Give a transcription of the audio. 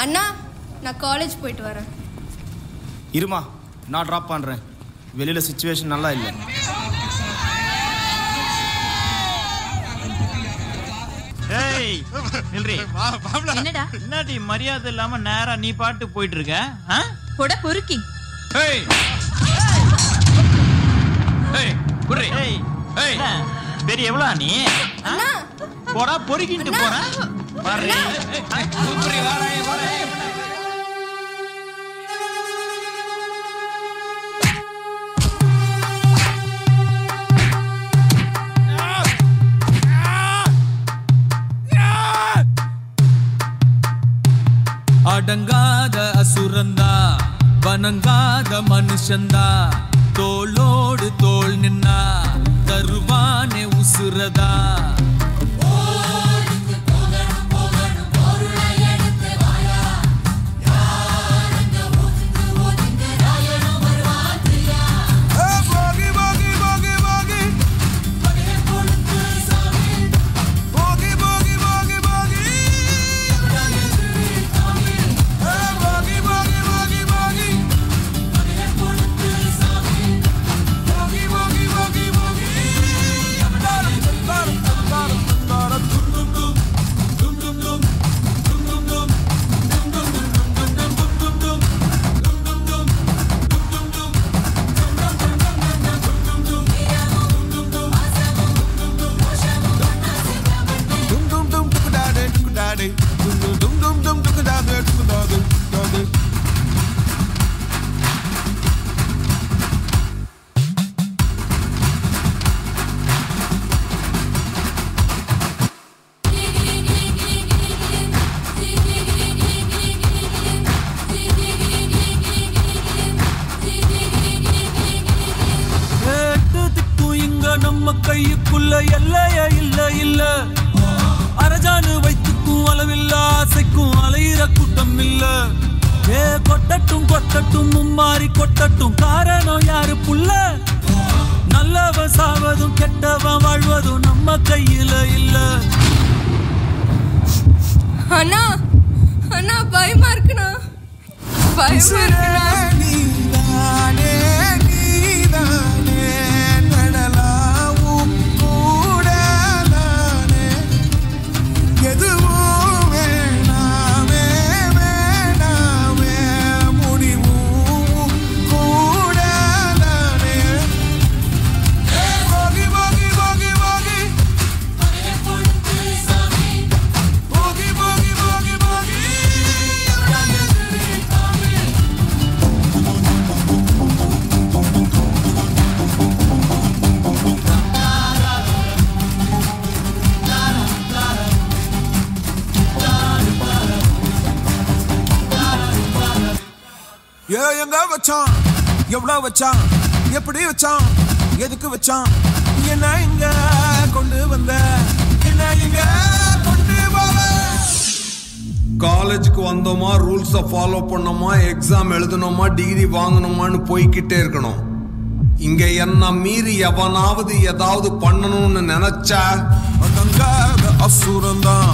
அண்ணா நான் காலேஜ் போயிட்டு வரேன். இருமா நான் ட்ராப் பண்ணுறேன். வெளியில் சிச்சுவேஷன் நல்லா இல்லை. என்னடா என்னடி மரியாதை இல்லாம நேரா நீ பாட்டு போயிட்டு இருக்க? போட பொறுக்கி. பெரிய எவ்வளோ நீ போடா பொறுக்கிட்டு போற. அடங்காத அசுரந்தா வணங்காத மனுஷந்தா தோளோடு தோள் நின்னா தருவானே உசுரதா. நம்ம கையுக்குள்ள எல்லைய இல்ல இல்ல அரஜானு வைத்துக்கும் அளவில்ல ஆசைக்கும் அலையிற கூட்டம் இல்ல. ஏ கொட்டட்டும் கொட்டட்டும் மும்மாறி கொட்டட்டும் காரணம் யாரு புள்ள. நல்லவன் சாவதும் கெட்டவன் வாழ்வதும் நம்ம கையில இல்ல. அண்ணா அண்ணா பயமா இருக்குண்ணா பயமா இருக்குண்ணா. எங்க வச்சான் எவ்வளவு வச்சான் எப்படி வச்சான் எதுக்கு வச்சான் என்ன இங்க கொண்டு வந்த என்ன இங்க கொண்டு வர. காலேஜுக்கு வந்தோமா ரூல்ஸை ஃபாலோ பண்ணோமா எக்ஸாம் எழுதணுமா டிகிரி வாங்கணுமான்னு போய்கிட்டே இருக்கணும். இங்க என்ன மீறி எவனாவது ஏதாவது பண்ணணும்னு நினைச்சா அடங்காத அசுரந்தான்